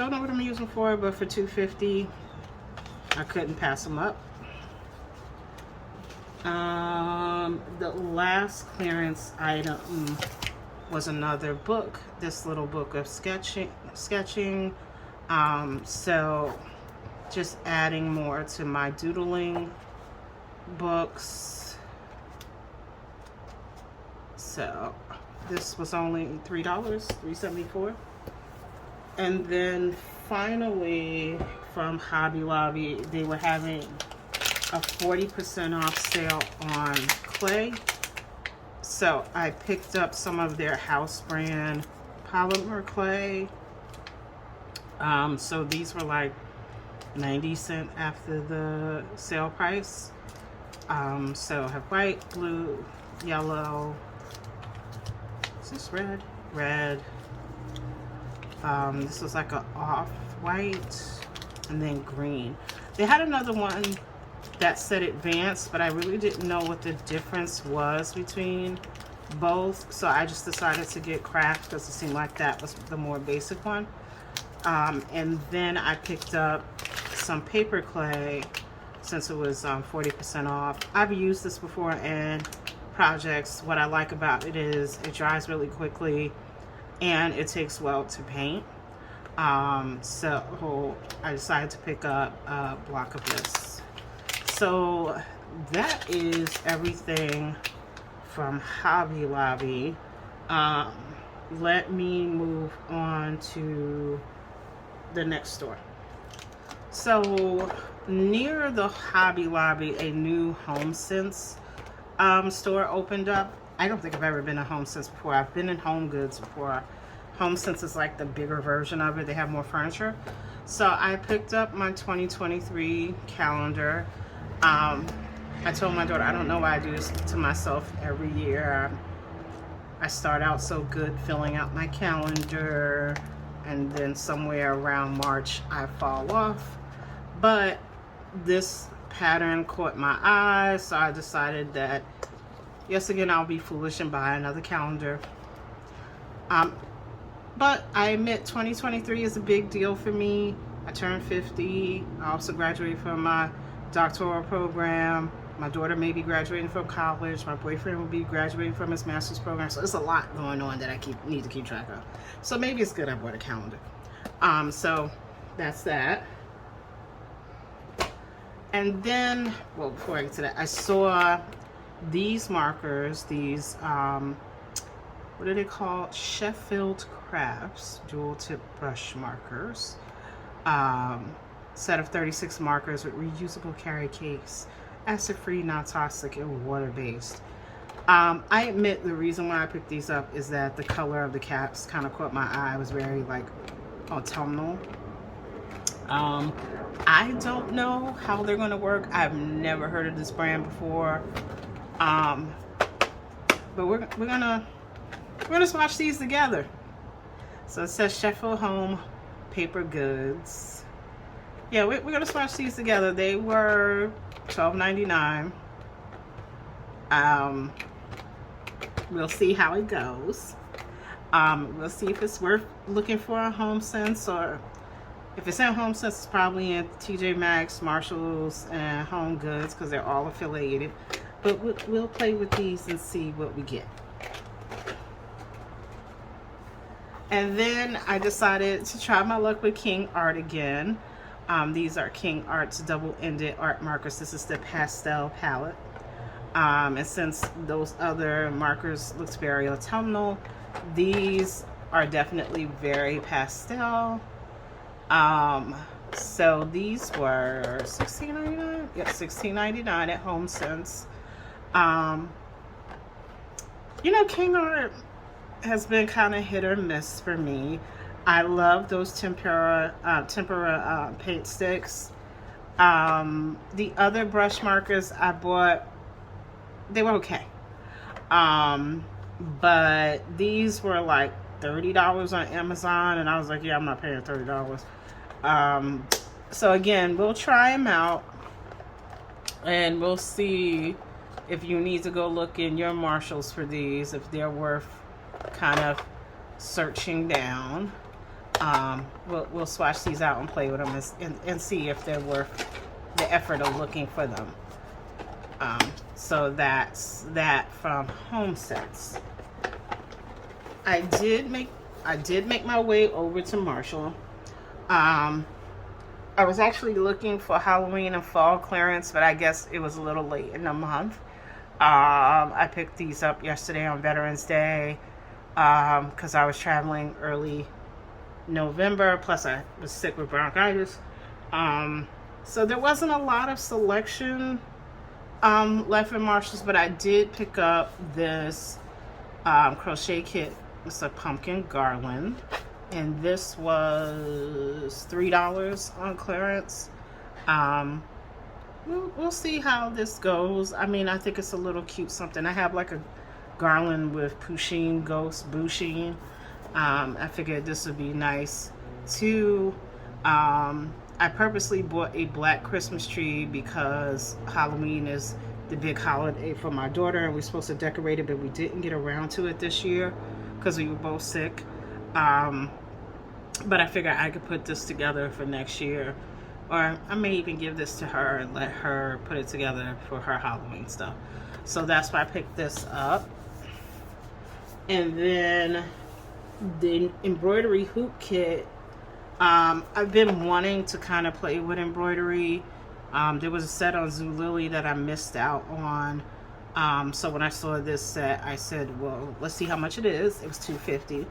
Don't know what I'm using for, but for $2.50, I couldn't pass them up. The last clearance item was another book. This little book of sketching. So just adding more to my doodling books. So this was only $3, $3.74. And then finally from Hobby Lobby, they were having a 40% off sale on clay. So I picked up some of their house brand polymer clay. So these were like 90 cents after the sale price. So I have white, blue, yellow. Is this red? Red. This was like a off-white, and then green. They had another one that said advanced, but I really didn't know what the difference was between both, so I just decided to get craft because it seemed like that was the more basic one. And then I picked up some paper clay since it was 40% off. I've used this before in projects. What I like about it is it dries really quickly and it takes well to paint. So I decided to pick up a block of this. So that is everything from Hobby Lobby. Let me move on to the next store. So near the Hobby Lobby, a new Homesense store opened up. I don't think I've ever been to Homesense before. I've been in Home Goods before. Homesense is like the bigger version of it. They have more furniture. So I picked up my 2023 calendar. I told my daughter, I don't know why I do this to myself every year. I start out so good filling out my calendar, and then somewhere around March I fall off. But this pattern caught my eye, so I decided that yes, again, I'll be foolish and buy another calendar. But I admit 2023 is a big deal for me. I turned 50. I also graduated from my doctoral program. My daughter may be graduating from college. My boyfriend will be graduating from his master's program. So there's a lot going on that I need to keep track of. So maybe it's good I bought a calendar. So that's that. And then, well, before I get to that, I saw these markers, these, what are they called? Sheffield Crafts dual tip brush markers. Set of 36 markers with reusable carry case, acid-free, non-toxic, and water-based. I admit the reason why I picked these up is that the color of the caps kind of caught my eye. It was very like autumnal. I don't know how they're going to work. I've never heard of this brand before. But we're gonna swatch these together. So it says Sheffield Home Paper Goods. Yeah, we're gonna swatch these together. They were $12.99. We'll see how it goes. We'll see if it's worth looking for a Homesense, or if it's in Homesense, it's probably in TJ Maxx, Marshalls, and Home Goods because they're all affiliated. But we'll play with these and see what we get. And then I decided to try my luck with King Art again. These are King Art's double-ended art markers. This is the pastel palette. And since those other markers looked very autumnal, these are definitely very pastel. So these were $16.99? Yep, $16.99 at Homesense. You know, King Art has been kind of hit or miss for me. I love those tempera paint sticks. The other brush markers I bought, they were okay. But these were like $30 on Amazon, and I was like, yeah, I'm not paying $30. So again, we'll try them out, and we'll see if you need to go look in your Marshalls for these, if they're worth kind of searching down. We'll swatch these out and play with them and see if they're worth the effort of looking for them. So that's that from Homesense. I did make my way over to Marshall. I was actually looking for Halloween and fall clearance, but I guess it was a little late in the month. I picked these up yesterday on Veterans Day because I was traveling early November, plus I was sick with bronchitis. So there wasn't a lot of selection left in Marshall's, but I did pick up this crochet kit. It's a pumpkin garland, and this was $3 on clearance. We'll see how this goes. I mean, I think it's a little cute something. I have like a garland with Pusheen Ghost Busheen. I figured this would be nice too. I purposely bought a black Christmas tree because Halloween is the big holiday for my daughter, and we're supposed to decorate it, but we didn't get around to it this year because we were both sick. But I figured I could put this together for next year, or I may even give this to her and let her put it together for her Halloween stuff. So that's why I picked this up. And then the embroidery hoop kit. I've been wanting to kind of play with embroidery. There was a set on Zulily that I missed out on. So when I saw this set, I said, well, let's see how much it is. It was $2.50.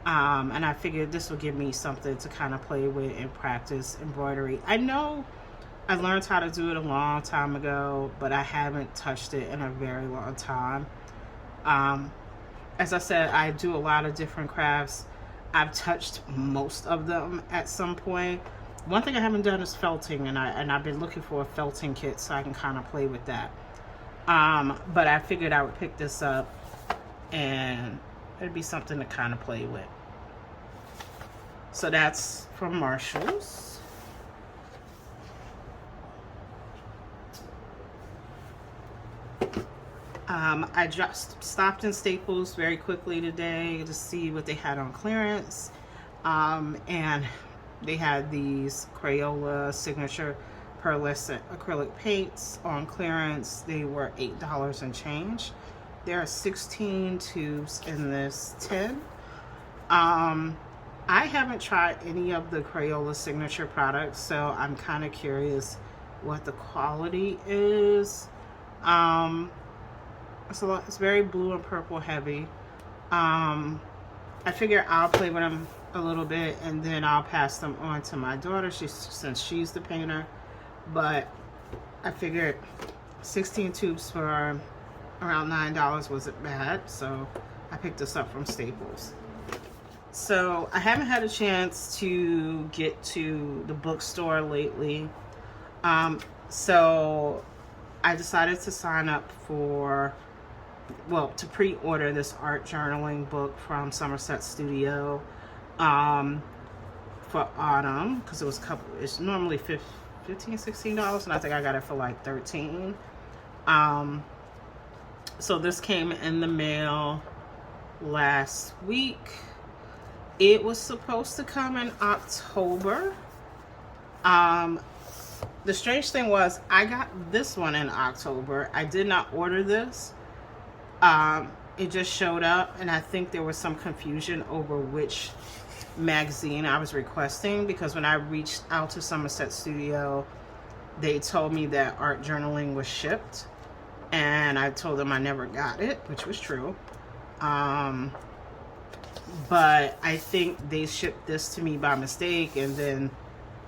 And I figured this would give me something to kind of play with and practice embroidery. I know I learned how to do it a long time ago, but I haven't touched it in a very long time. As I said, I do a lot of different crafts. I've touched most of them at some point. One thing I haven't done is felting, and I've been looking for a felting kit so I can kind of play with that. But I figured I would pick this up, and it'd be something to kind of play with. So that's from Marshall's. I just stopped in Staples very quickly today to see what they had on clearance. And they had these Crayola signature pearlescent acrylic paints on clearance. They were $8 and change. There are 16 tubes in this tin. I haven't tried any of the Crayola signature products, so I'm kind of curious what the quality is. It's very blue and purple heavy. I figure I'll play with them a little bit and then I'll pass them on to my daughter since she's the painter. But I figured 16 tubes for around $9 wasn't bad, so I picked this up from Staples. So I haven't had a chance to get to the bookstore lately. So I decided to sign up to pre-order this art journaling book from Somerset Studio for autumn, because it's normally $15-16, and I think I got it for like $13. So this came in the mail last week. It was supposed to come in October. The strange thing was I got this one in October. I did not order this. It just showed up, and I think there was some confusion over which magazine I was requesting, because when I reached out to Somerset Studio, they told me that art journaling was shipped, and I told them I never got it, which was true. But I think they shipped this to me by mistake, and then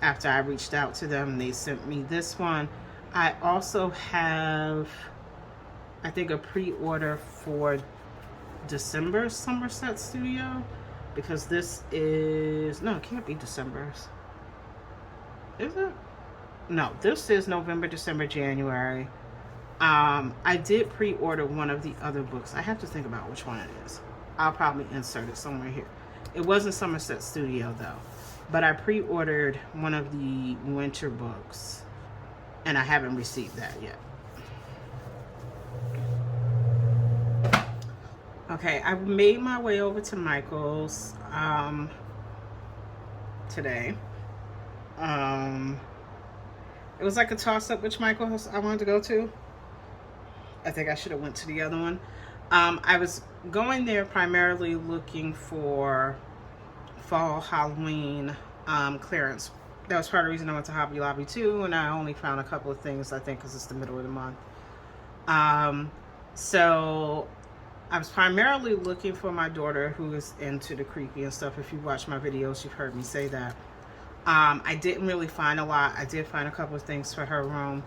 after I reached out to them, they sent me this one. I also have, I think, a pre-order for December's Somerset Studio, because this is, no, it can't be December's. Is it? No, this is November, December, January. I did pre-order one of the other books. I have to think about which one it is. I'll probably insert it somewhere here. It wasn't Somerset Studio though, but I pre-ordered one of the winter books, and I haven't received that yet. Okay, I've made my way over to Michael's. today. It was like a toss-up which Michael's I wanted to go to. I think I should have went to the other one. I was going there primarily looking for fall Halloween clearance. That was part of the reason I went to Hobby Lobby too, and I only found a couple of things, I think, because it's the middle of the month. So I was primarily looking for my daughter, who is into the creepy and stuff. If you watch my videos, you've heard me say that. I didn't really find a lot. I did find a couple of things for her room.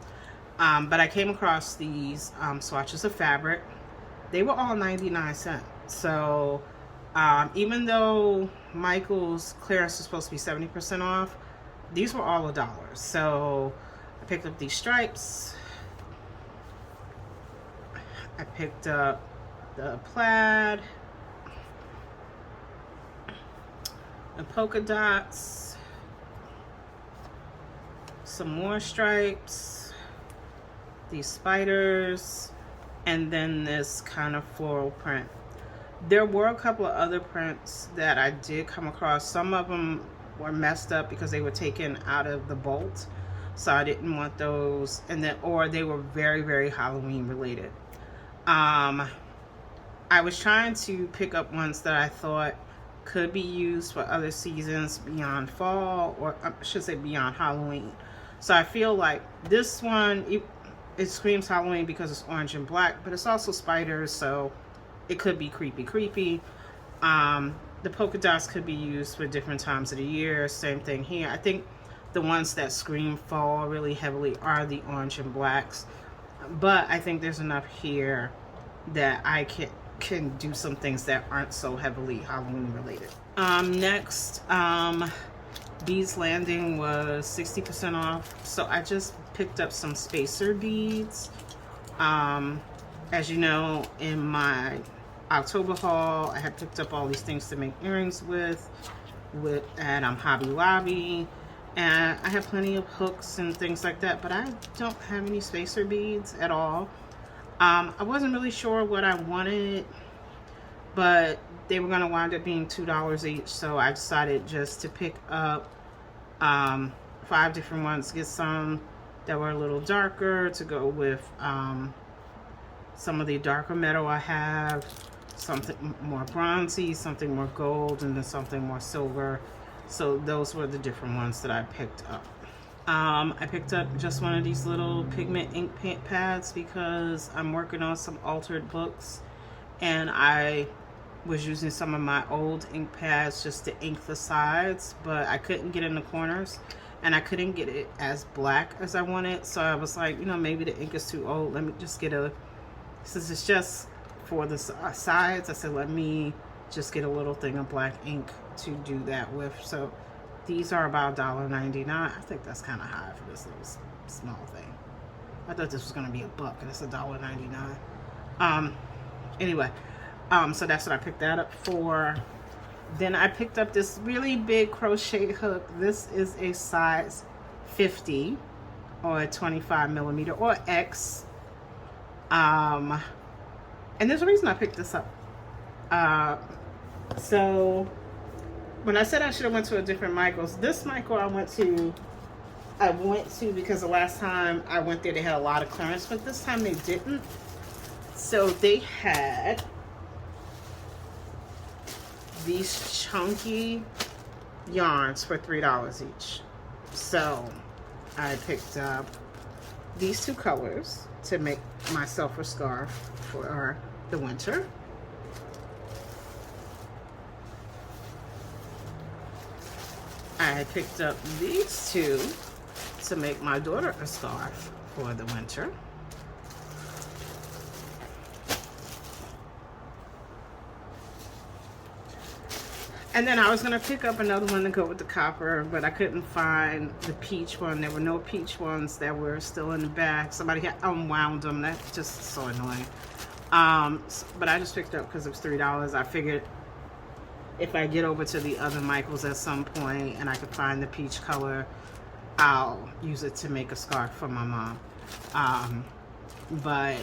But I came across these swatches of fabric. They were all 99¢. So even though Michael's clearance is supposed to be 70% off, these were all $1. So I picked up these stripes. I picked up the plaid, the polka dots, some more stripes, these spiders, and then this kind of floral print. There were a couple of other prints that I did come across. Some of them were messed up because they were taken out of the bolt, so I didn't want those. And then, or they were very, very Halloween related. I was trying to pick up ones that I thought could be used for other seasons beyond fall, or I should say beyond Halloween. So I feel like this one, it screams Halloween because it's orange and black, but it's also spiders, so it could be creepy. The polka dots could be used for different times of the year. Same thing here. I think the ones that scream fall really heavily are the orange and blacks, but I think there's enough here that I can do some things that aren't so heavily Halloween related. Next, Beads Landing was 60% off, so I just picked up some spacer beads. As you know, in my October haul, I had picked up all these things to make earrings with at Hobby Lobby, and I have plenty of hooks and things like that, but I don't have any spacer beads at all. I wasn't really sure what I wanted, but they were going to wind up being $2 each, so I decided just to pick up 5 different ones, get some that were a little darker to go with some of the darker metal I have, something more bronzy, something more gold, and then something more silver. So those were the different ones that I picked up. I picked up just one of these little pigment ink pads because I'm working on some altered books, and I was using some of my old ink pads just to ink the sides, but I couldn't get in the corners, and I couldn't get it as black as I wanted. So I was like, you know, maybe the ink is too old. Let me just get since it's just for the sides, I said, let me just get a little thing of black ink to do that with. So these are about $1.99. I think that's kind of high for this little small thing. I thought this was going to be $1, and it's $1.99. Anyway, so that's what I picked that up for. Then I picked up this really big crochet hook. This is a size 50 or a 25 millimeter or X. And there's a reason I picked this up. So when I said I should have went to a different Michael's, this Michael I went to because the last time I went there they had a lot of clearance, but this time they didn't. So they had these chunky yarns for $3 each. So I picked up these 2 colors to make myself a scarf for the winter. I picked up these 2 to make my daughter a scarf for the winter. And then I was going to pick up another one to go with the copper, but I couldn't find the peach one. There were no peach ones that were still in the bag. Somebody had unwound them. That's just so annoying. But I just picked it up because it was $3. I figured if I get over to the other Michael's at some point and I could find the peach color, I'll use it to make a scarf for my mom. But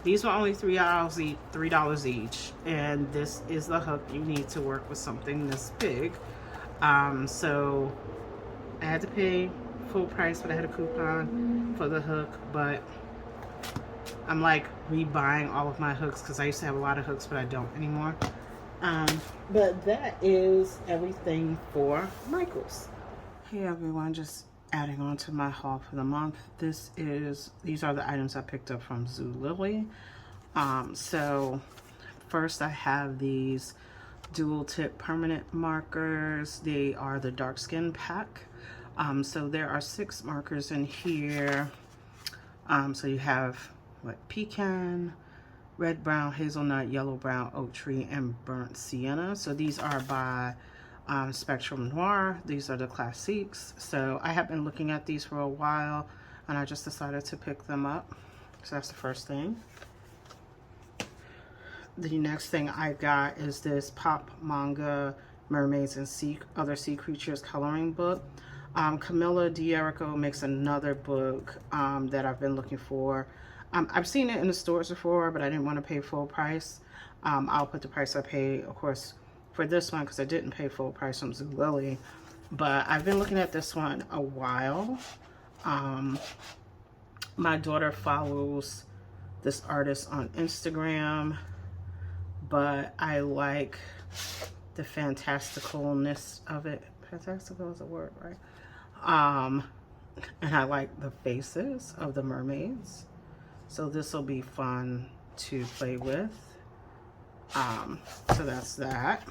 these were only $3 each, and this is the hook you need to work with something this big. So I had to pay full price, but I had a coupon for the hook. But I'm like rebuying all of my hooks because I used to have a lot of hooks, but I don't anymore. Um, but that is everything for Michaels. Hey everyone, just adding on to my haul for the month. These are the items I picked up from Zulily. So first I have these dual tip permanent markers. They are the dark skin pack. So there are 6 markers in here. So you have pecan, red, brown, hazelnut, yellow, brown, oak tree, and burnt sienna. So these are by Spectrum Noir. These are the classiques. So I have been looking at these for a while, and I just decided to pick them up. So that's the first thing. The next thing I got is this Pop Manga Mermaids and Other Sea Creatures coloring book. Camilla D'Erico makes another book that I've been looking for. I've seen it in the stores before, but I didn't want to pay full price. I'll put the price I paid, of course, for this one because I didn't pay full price from Zulily. But I've been looking at this one a while. My daughter follows this artist on Instagram, but I like the fantasticalness of it. Fantastical is a word, right? And I like the faces of the mermaids. So this will be fun to play with. So that's that.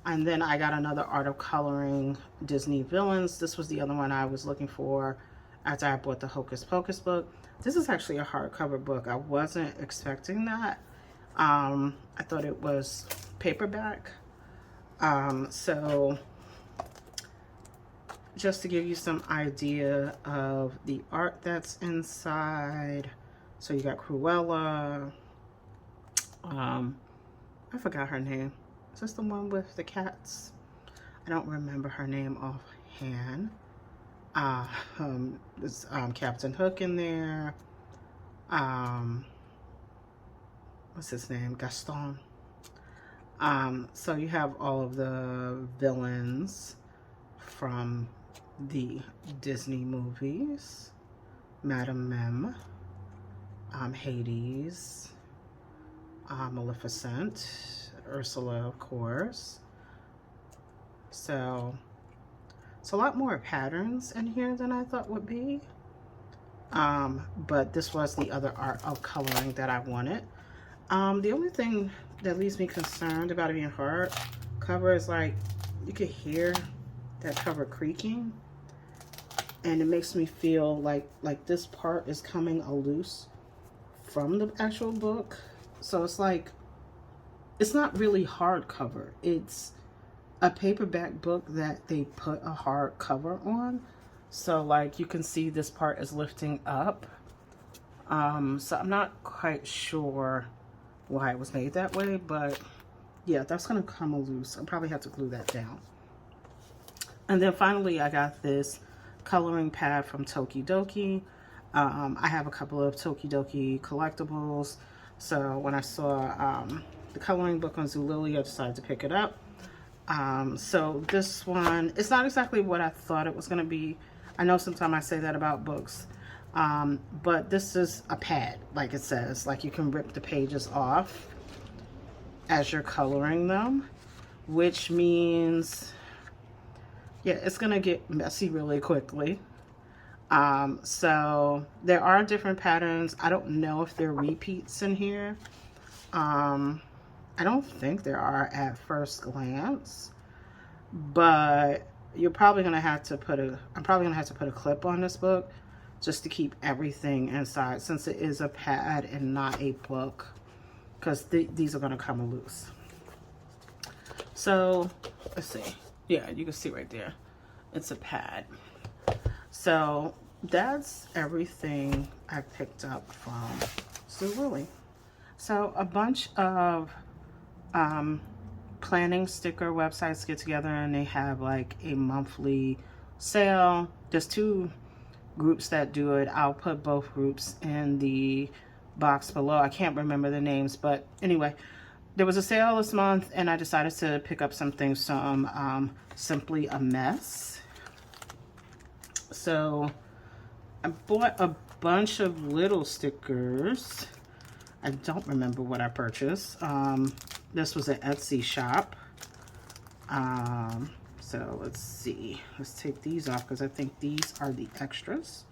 And then I got another Art of Coloring Disney Villains. This was the other one I was looking for after I bought the Hocus Pocus book. This is actually a hardcover book. I wasn't expecting that. I thought it was paperback. So just to give you some idea of the art that's inside. So you got Cruella. I forgot her name. Is this the one with the cats? I don't remember her name offhand. There's Captain Hook in there. What's his name? Gaston. So you have all of the villains from the Disney movies. Madame Mim, Hades, Maleficent, Ursula, of course. So it's a lot more patterns in here than I thought would be. But this was the other Art of Coloring that I wanted. The only thing that leaves me concerned about it being hard cover is like you could hear that cover creaking, and it makes me feel like this part is coming loose from the actual book. So it's like it's not really hardcover. It's a paperback book that they put a hard cover on. So like you can see this part is lifting up. So I'm not quite sure why it was made that way, but yeah, that's gonna come loose. I'll probably have to glue that down. And then finally I got this coloring pad from Tokidoki. I have a couple of Tokidoki collectibles, so when I saw the coloring book on Zulily, I decided to pick it up. So this one, it's not exactly what I thought it was gonna be. I know sometimes I say that about books, but this is a pad, like it says. Like you can rip the pages off as you're coloring them, which means, yeah, it's gonna get messy really quickly. So there are different patterns. I don't know if there are repeats in here. I don't think there are at first glance, but you're probably gonna have to put I'm probably gonna have to put a clip on this book just to keep everything inside, since it is a pad and not a book, because these are gonna come loose. So let's see. Yeah, you can see right there. It's a pad. So that's everything I picked up from Zulily. So a bunch of planning sticker websites get together and they have like a monthly sale. There's 2 groups that do it. I'll put both groups in the box below. I can't remember the names, but anyway, there was a sale this month, and I decided to pick up some things from Simply a Mess. So I bought a bunch of little stickers. I don't remember what I purchased. This was an Etsy shop. So let's see. Let's take these off because I think these are the extras.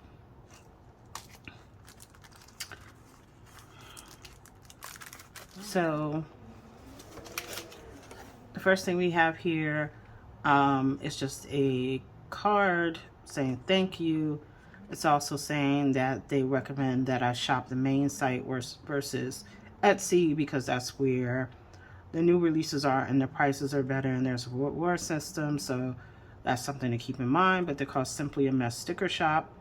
So the first thing we have here is just a card saying thank you. It's also saying that they recommend that I shop the main site versus Etsy because that's where the new releases are and the prices are better and there's a reward system. So that's something to keep in mind. But they're called Simply a Mess Sticker Shop.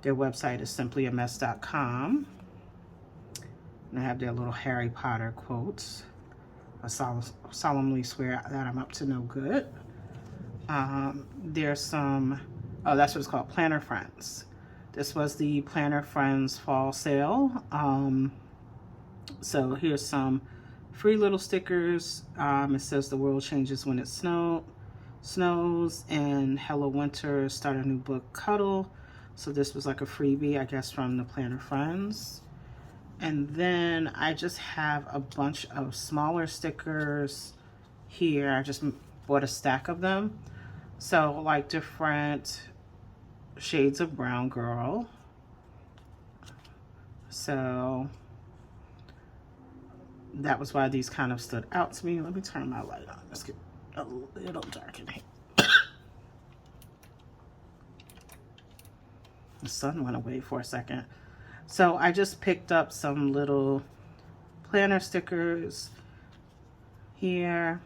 Their website is simplyaMess.com. And I have their little Harry Potter quotes. I solemnly swear that I'm up to no good. There's some, oh, that's what it's called, Planner Friends. This was the Planner Friends fall sale. So here's some free little stickers. It says the world changes when it snows, and Hello Winter, start a new book, cuddle. So this was like a freebie, I guess, from the Planner Friends. And then I just have a bunch of smaller stickers here. I just bought a stack of them. So like different shades of brown girl. So that was why these kind of stood out to me. Let me turn my light on. Let's get a little dark in here. The sun went away for a second. So I just picked up some little planner stickers here.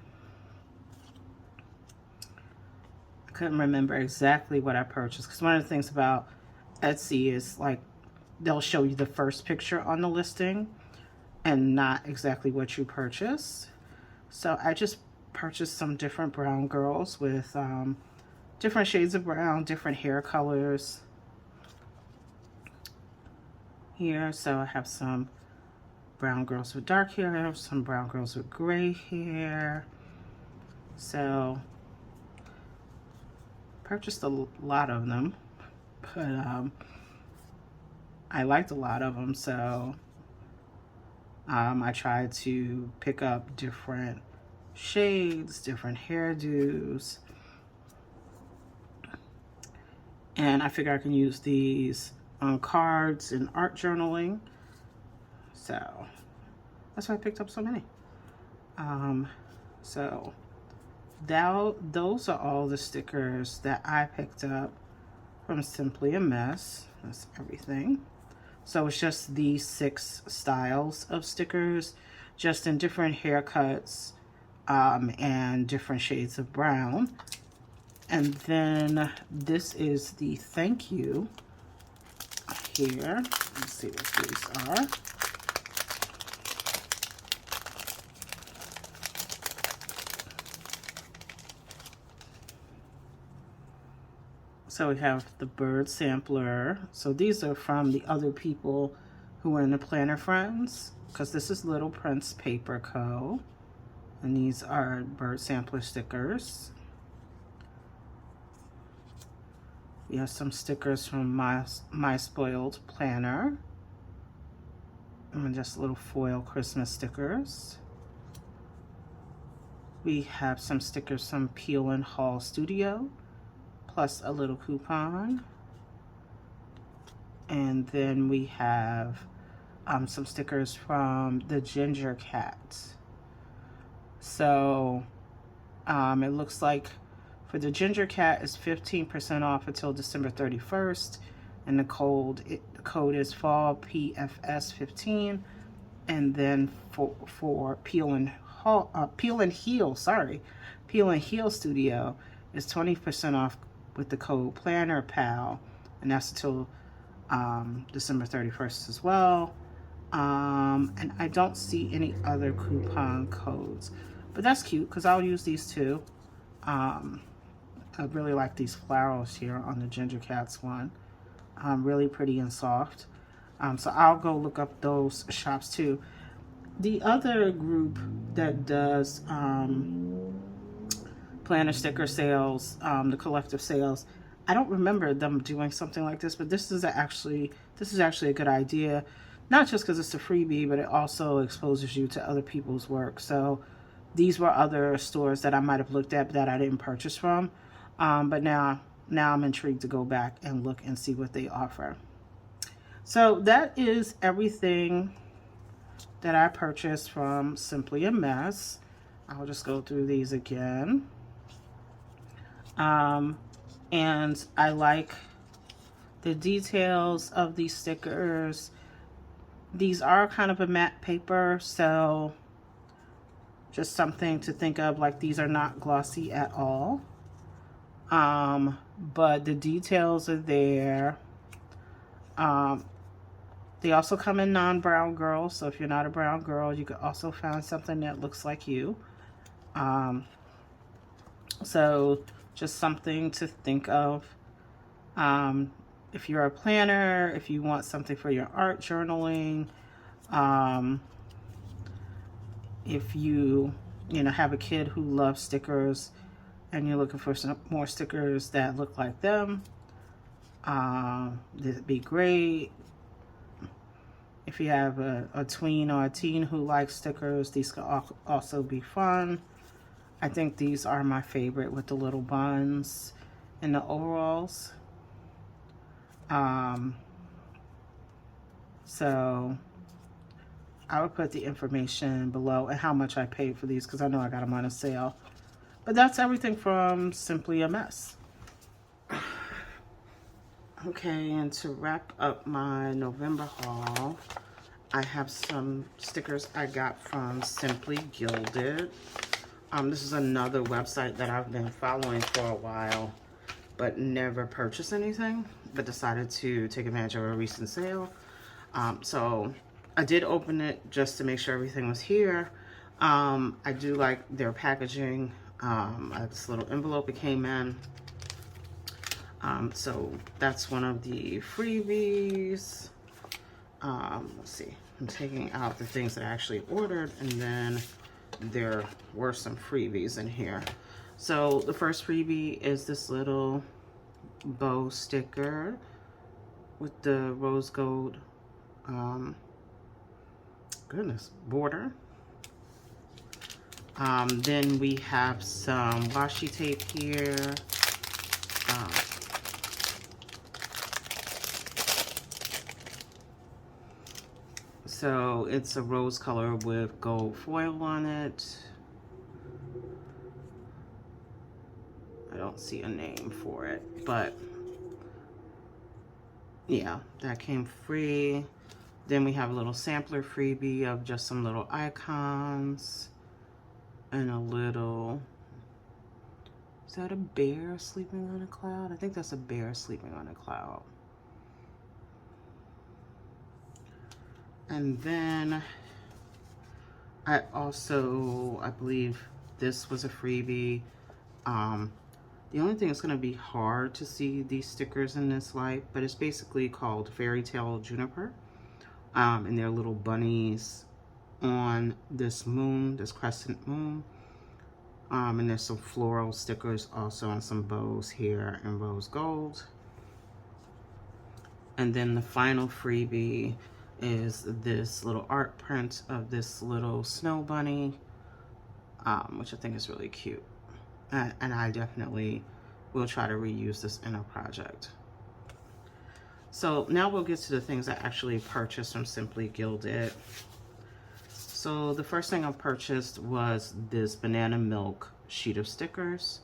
I couldn't remember exactly what I purchased because one of the things about Etsy is like they'll show you the first picture on the listing and not exactly what you purchased. So I just purchased some different brown girls with different shades of brown, different hair colors. Here, so I have some brown girls with dark hair, some brown girls with gray hair. So purchased a lot of them, but I liked a lot of them, so I tried to pick up different shades, different hairdos, and I figure I can use these on cards and art journaling. So that's why I picked up so many. So those are all the stickers that I picked up from Simply a Mess. That's everything. So it's just these 6 styles of stickers, just in different haircuts and different shades of brown. And then this is the thank you here. Let's see what these are. So we have the bird sampler. So these are from the other people who were in the Planner Friends, because this is Little Prince Paper Co. And these are bird sampler stickers. We have some stickers from My Spoiled Planner. And just little foil Christmas stickers. We have some stickers from Peel and Haul Studio, plus a little coupon. And then we have some stickers from the Ginger Cat. So it looks like for the Ginger Cat is 15% off until December 31st, and the code is fall PFS 15. And then for Peel and Heel Studio is 20% off with the code Planner Pal, and that's until December 31st as well. And I don't see any other coupon codes, but that's cute because I'll use these too. I really like these flowers here on the Ginger Cats one. Really pretty and soft. So I'll go look up those shops too. The other group that does planner sticker sales, the collective sales, I don't remember them doing something like this, but this is actually a good idea. Not just because it's a freebie, but it also exposes you to other people's work. So these were other stores that I might have looked at but that I didn't purchase from. But now I'm intrigued to go back and look and see what they offer. So that is everything that I purchased from Simply a Mess. I'll just go through these again. And I like the details of these stickers. These are kind of a matte paper, so just something to think of, like these are not glossy at all. But the details are there. They also come in non-brown girls, so if you're not a brown girl, you could also find something that looks like you. So just something to think of. If you're a planner, if you want something for your art journaling, if you have a kid who loves stickers and you're looking for some more stickers that look like them, that'd be great. If you have a tween or a teen who likes stickers, these could also be fun. I think these are my favorite with the little buns and the overalls. So I would put the information below and how much I paid for these because I know I got them on a sale. But that's everything from Simply a Mess. Okay, and to wrap up my November haul, I have some stickers I got from Simply Gilded. This is another website that I've been following for a while, but never purchased anything, but decided to take advantage of a recent sale. So I did open it just to make sure everything was here. I do like their packaging. This little envelope it came in. So that's one of the freebies. Let's see. I'm taking out the things that I actually ordered, and then there were some freebies in here. So the first freebie is this little bow sticker with the rose gold border. Then we have some washi tape here. So it's a rose color with gold foil on it. I don't see a name for it, but yeah, that came free. Then we have a little sampler freebie of just some little icons and a little, is that a bear sleeping on a cloud? I think that's a bear sleeping on a cloud. And then I believe this was a freebie. The only thing that's going to be hard to see these stickers in this light, but it's basically called Fairy Tale Juniper. And they're little bunnies on this moon, this crescent moon. And there's some floral stickers also on some bows here in rose gold. And then the final freebie is this little art print of this little snow bunny, which I think is really cute. And I definitely will try to reuse this in a project. So now we'll get to the things I actually purchased from Simply Gilded. So the first thing I purchased was this banana milk sheet of stickers.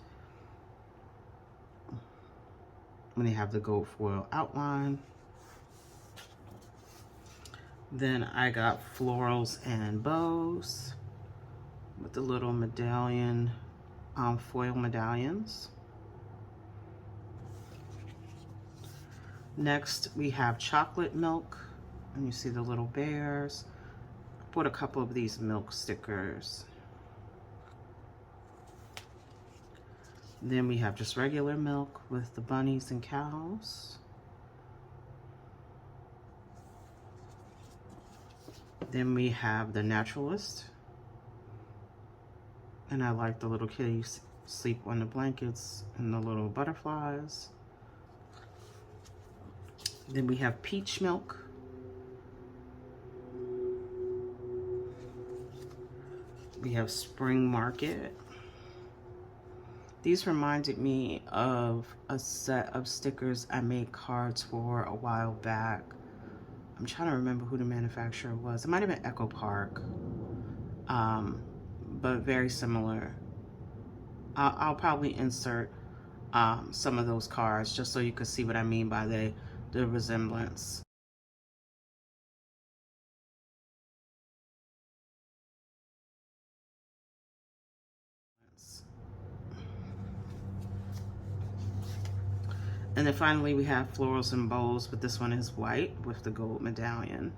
When they have the gold foil outline. Then I got florals and bows with the little medallion, foil medallions. Next, we have chocolate milk, and you see the little bears. I bought a couple of these milk stickers. Then we have just regular milk with the bunnies and cows. Then we have The Naturalist. And I like the little kitties sleep on the blankets and the little butterflies. Then we have Peach Milk. We have Spring Market. These reminded me of a set of stickers I made cards for a while back. I'm trying to remember who the manufacturer was. It might have been Echo Park, but very similar. I'll probably insert some of those cards just so you can see what I mean by the resemblance. And then finally we have Florals and Bowls, but this one is white with the gold medallion.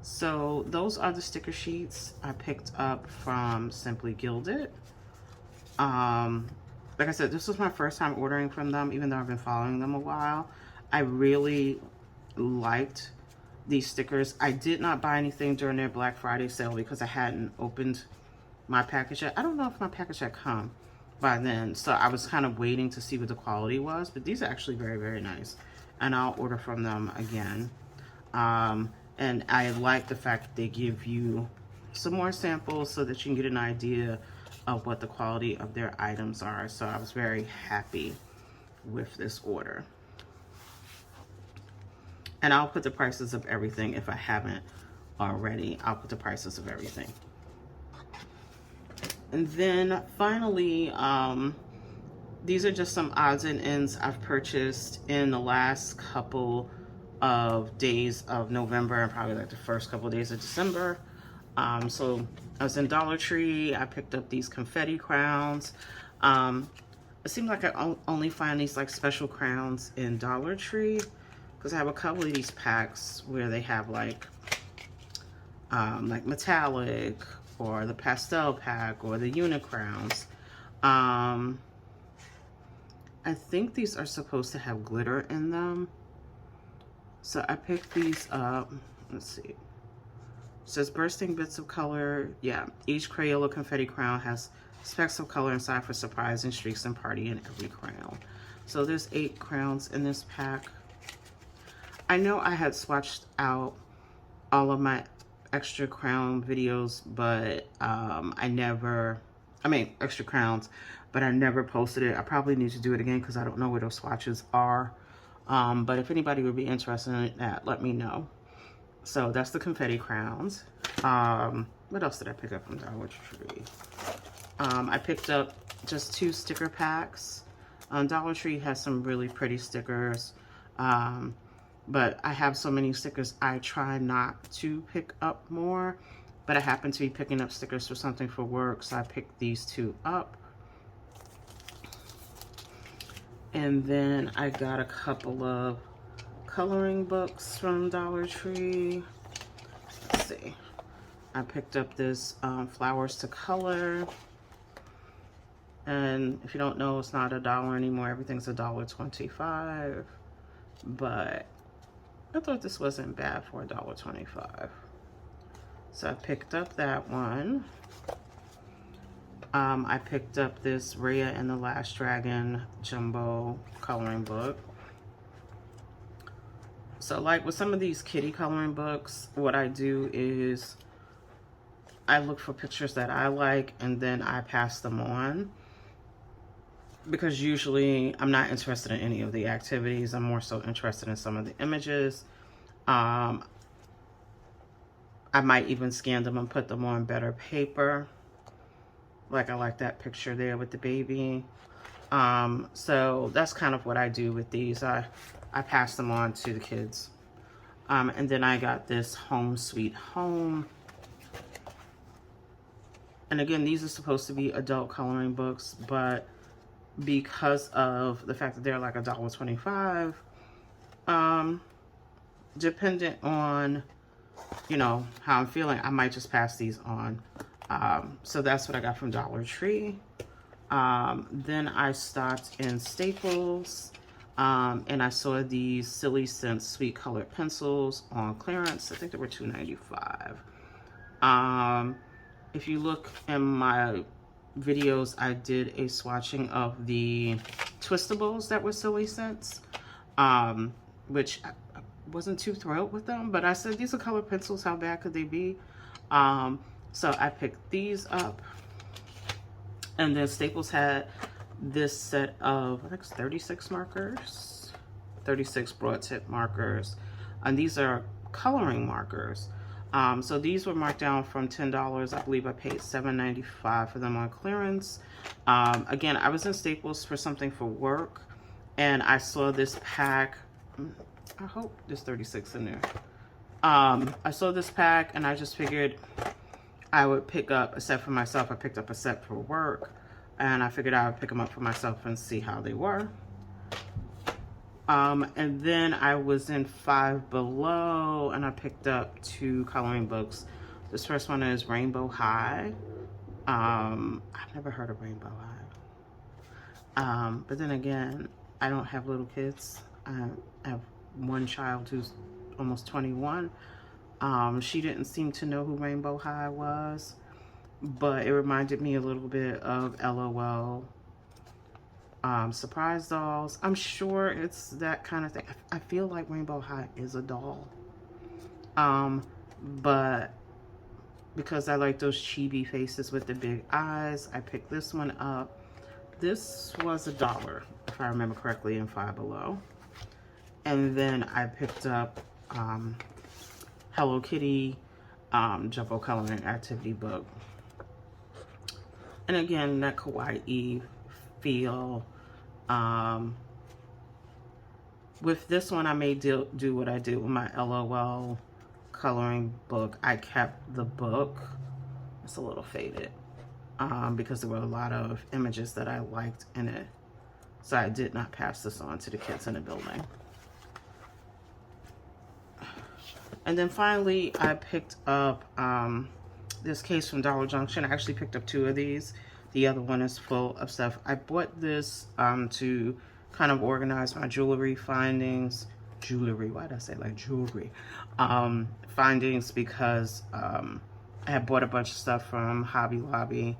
So those are the sticker sheets I picked up from Simply Gilded. Like I said, this was my first time ordering from them, even though I've been following them a while. I really liked these stickers. I did not buy anything during their Black Friday sale because I hadn't opened my package yet. I don't know if my package had come by then, so I was kind of waiting to see what the quality was, but these are actually very, very nice, and I'll order from them again. And I like the fact that they give you some more samples so that you can get an idea of what the quality of their items are. So I was very happy with this order. And I'll put the prices of everything if I haven't already. I'll put the prices of everything. And then finally, these are just some odds and ends I've purchased in the last couple of days of November and probably like the first couple of days of December. So I was in Dollar Tree. I picked up these confetti crowns. It seems like I only find these like special crowns in Dollar Tree because I have a couple of these packs where they have like metallic or the pastel pack or the unit crowns. I think these are supposed to have glitter in them. So I picked these up. Let's see. It says bursting bits of color. Yeah, each Crayola confetti crown has specks of color inside for surprising streaks and party in every crown. So there's 8 crowns in this pack. I know I had swatched out all of my extra crown videos, but extra crowns, but I never posted it. I probably need to do it again because I don't know where those swatches are. But if anybody would be interested in that, let me know. So that's the confetti crowns. What else did I pick up from Dollar Tree? I picked up just 2 sticker packs. Dollar Tree has some really pretty stickers. But I have so many stickers, I try not to pick up more. But I happen to be picking up stickers for something for work, so I picked these 2 up. And then I got a couple of coloring books from Dollar Tree. Let's see. I picked up this Flowers to Color. And if you don't know, it's not $1 anymore. Everything's $1.25. But I thought this wasn't bad for $1.25. So I picked up that one. I picked up this Raya and the Last Dragon jumbo coloring book. So like with some of these kitty coloring books, what I do is I look for pictures that I like and then I pass them on. Because usually I'm not interested in any of the activities. I'm more so interested in some of the images. I might even scan them and put them on better paper. Like I like that picture there with the baby. So that's kind of what I do with these. I pass them on to the kids. And then I got this Home Sweet Home. And again, these are supposed to be adult coloring books, but because of the fact that they're like $1.25, dependent on, you know, how I'm feeling, I might just pass these on. So that's what I got from Dollar Tree. Then I stopped in Staples. And I saw these Silly Scents Sweet Colored Pencils on clearance. I think they were $2.95. If you look in my videos, I did a swatching of the Twistables that were Silly Scents, which I wasn't too thrilled with them, but I said, these are colored pencils, how bad could they be? So I picked these up. And then Staples had this set of, I think it's 36 markers, 36 broad tip markers. And these are coloring markers. So these were marked down from $10. I believe I paid $7.95 for them on clearance. Again, I was in Staples for something for work, and I saw this pack. I hope there's 36 in there. I saw this pack, and I just figured I would pick up a set for myself. I picked up a set for work, and I figured I would pick them up for myself and see how they were. And then I was in Five Below, and I picked up 2 coloring books. This first one is Rainbow High. I've never heard of Rainbow High. But then again, I don't have little kids. I have one child who's almost 21. She didn't seem to know who Rainbow High was, but it reminded me a little bit of LOL. Surprise dolls. I'm sure it's that kind of thing. I feel like Rainbow High is a doll. But because I like those chibi faces with the big eyes, I picked this one up. This was $1, if I remember correctly, in Five Below. And then I picked up Hello Kitty Jumbo Coloring Activity Book. And again, that kawaii feel. With this one, I may do what I did with my LOL coloring book. I kept the book. It's a little faded because there were a lot of images that I liked in it. So I did not pass this on to the kids in the building. And then finally, I picked up this case from Dollar Junction. I actually picked up 2 of these. The other one is full of stuff. I bought this to kind of organize my jewelry findings. Jewelry, why did I say like jewelry? Findings, because I had bought a bunch of stuff from Hobby Lobby.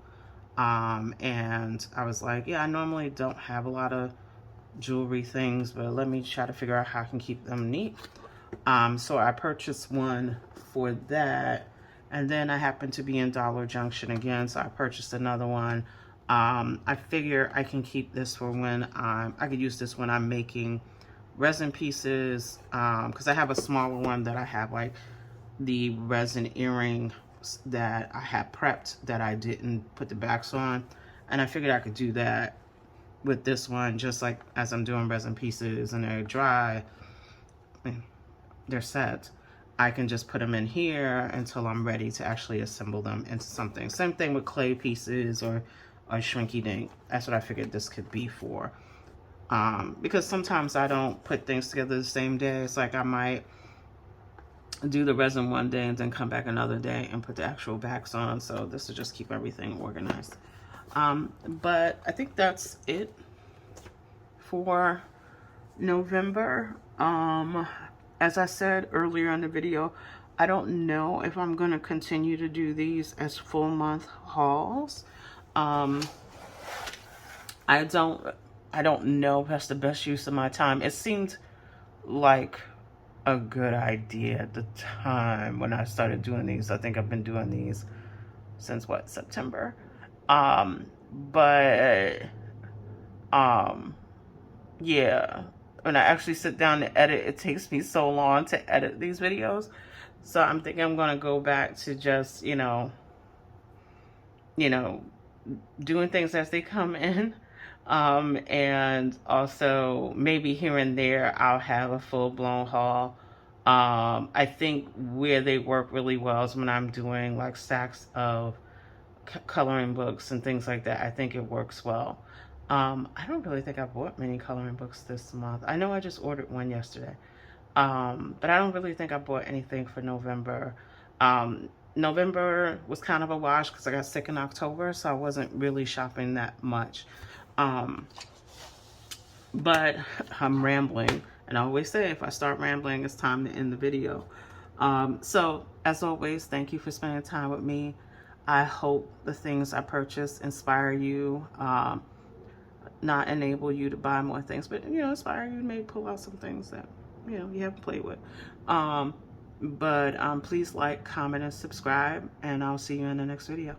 And I was like, yeah, I normally don't have a lot of jewelry things, but let me try to figure out how I can keep them neat. So I purchased one for that. And then I happened to be in Dollar Junction again, so I purchased another one. I figure I can keep this for when I could use this when I'm making resin pieces, because I have a smaller one that I have like the resin earring that I had prepped that I didn't put the backs on. And I figured I could do that with this one, just like as I'm doing resin pieces and they're dry, they're set. I can just put them in here until I'm ready to actually assemble them into something. Same thing with clay pieces or shrinky dink. That's what I figured this could be for. Because sometimes I don't put things together the same day. It's like I might do the resin one day and then come back another day and put the actual backs on. So this will just keep everything organized. But I think that's it for November. As I said earlier in the video, I don't know if I'm going to continue to do these as full month hauls. I don't know if that's the best use of my time. It seemed like a good idea at the time when I started doing these. I think I've been doing these since what, September? Yeah. When I actually sit down to edit, it takes me so long to edit these videos. So I'm thinking I'm going to go back to just, you know, doing things as they come in. And also maybe here and there I'll have a full-blown haul. I think where they work really well is when I'm doing like stacks of coloring books and things like that. I think it works well. I don't really think I bought many coloring books this month. I know I just ordered one yesterday. But I don't really think I bought anything for November. November was kind of a wash because I got sick in October, so I wasn't really shopping that much. But I'm rambling, and I always say if I start rambling, it's time to end the video. So as always, thank you for spending time with me. I hope the things I purchase inspire you, not enable you to buy more things, but inspire you to maybe pull out some things that you haven't played with. But please like, comment, and subscribe, and I'll see you in the next video.